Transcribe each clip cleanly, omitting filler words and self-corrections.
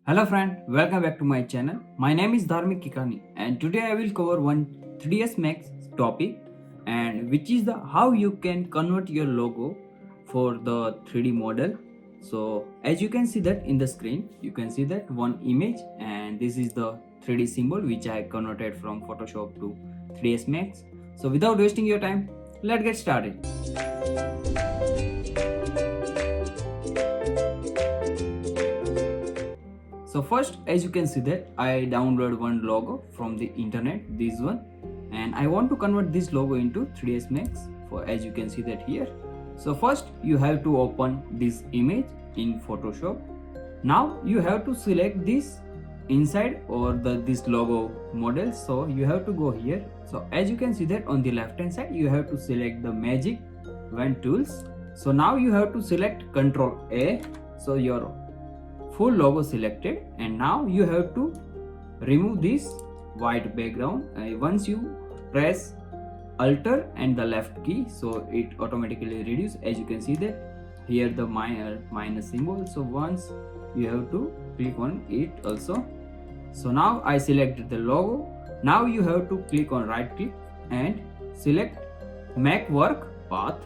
Hello friend, welcome back to my channel. My name is Dharmik Kikani and today I will cover one 3ds Max topic and which is the how you can convert your logo for the 3D model. So as you can see that in the screen, you can see that one image and this is the 3D symbol which I converted from Photoshop to 3ds Max. So without wasting your time, let's get started. So first, as you can see that I download one logo from the internet, this one, and I want to convert this logo into 3ds Max. For as you can see that here. So first, you have to open this image in Photoshop. Now you have to select this inside or this logo model. So you have to go here. So as you can see that on the left hand side, you have to select the magic wand tools. So now you have to select Ctrl A. So your full logo selected, and now you have to remove this white background. Once you press Alt and the left key, so it automatically reduce. As you can see that here the minus symbol. So once you have to click on it also. So now I selected the logo. Now you have to click on right click and select make work path.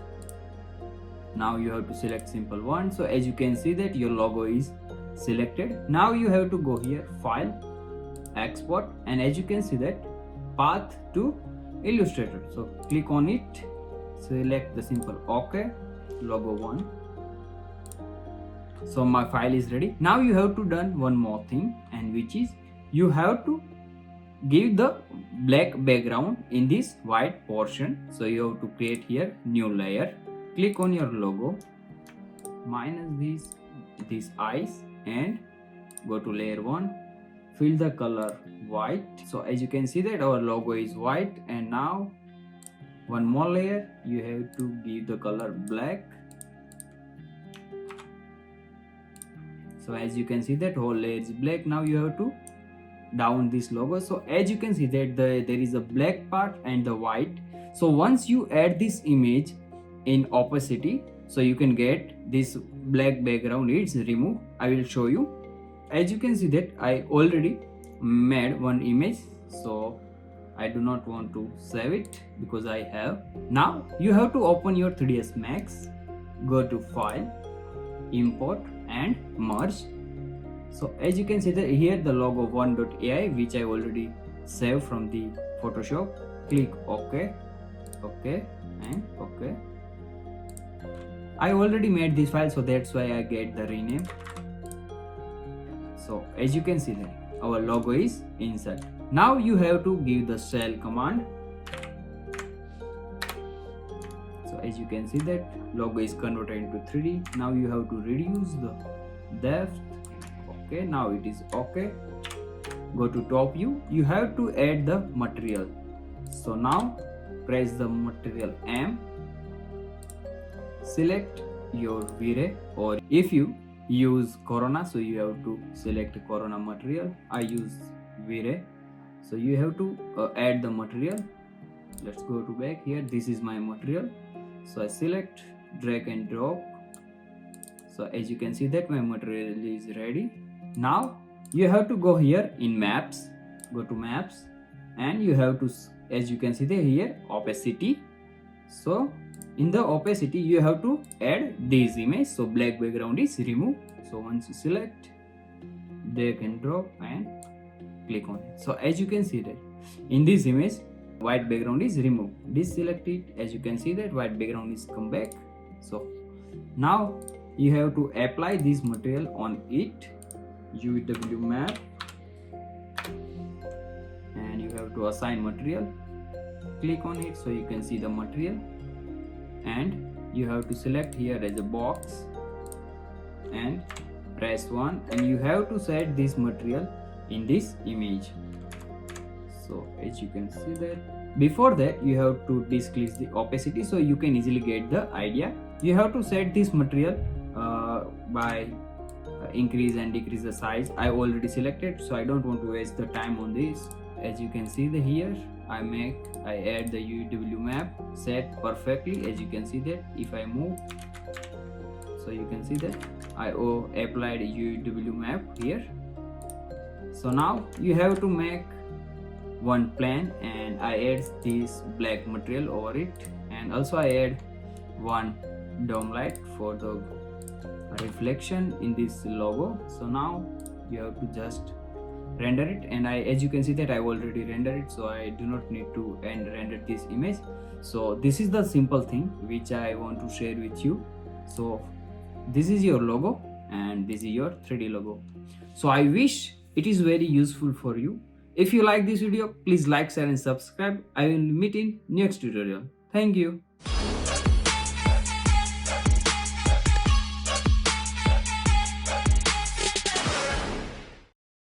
Now you have to select simple one. So as you can see that your logo is selected. Now you have to go here, file, export, and as you can see that path to Illustrator. So click on it, select the simple OK, logo 1. So my file is ready. Now you have to done one more thing, and which is you have to give the black background in this white portion. So you have to create here new layer. Click on your logo, minus these eyes, and go to layer 1, fill the color white. So as you can see that our logo is white, and now one more layer, you have to give the color black. So as you can see that whole layer is black. Now you have to down this logo. So as you can see that there is a black part and the white. So once you add this image in opacity, so you can get this black background is removed. I will show you. As you can see that I already made one image, so I do not want to save it because I have. Now you have to open your 3ds Max, go to file, import and merge. So as you can see that here the logo 1.ai which I already saved from the Photoshop. Click OK, OK and OK. I already made this file, so that's why I get the rename. So as you can see that our logo is inside. Now you have to give the shell command. So as you can see that logo is converted into 3D. Now you have to reduce the depth. Okay, now it is okay. Go to top view. You have to add the material. So now press the material M. Select your V-Ray, or if you use Corona, so you have to select Corona material. I use V-Ray, so you have to add the material. Let's go to back here. This is my material, so I select, drag and drop. So as you can see that my material is ready. Now you have to go here in maps, go to maps, and you have to, as you can see there here, opacity. So in the opacity you have to add this image. So black background is removed. So once you select, drag and drop and click on it. So as you can see that in this image white background is removed. Deselect it. As you can see that white background is come back. So now you have to apply this material on it. UV map, and you have to assign material. Click on it so you can see the material, and you have to select here as a box and press 1, and you have to set this material in this image. So as you can see that before that you have to decrease the opacity so you can easily get the idea. You have to set this material by increase and decrease the size. I already selected, so I don't want to waste the time on this. As you can see the here I add the UV map set perfectly. As you can see that if I move, so you can see that I applied UV map here. So now you have to make one plan, and I add this black material over it, and also I add one dome light for the reflection in this logo. So now you have to just render it, and as you can see that I already rendered it, so I do not need to render this image. So this is the simple thing which I want to share with you. So this is your logo and this is your 3D logo. So I wish it is very useful for you. If you like this video, please like, share and subscribe. I will meet in next tutorial. Thank you.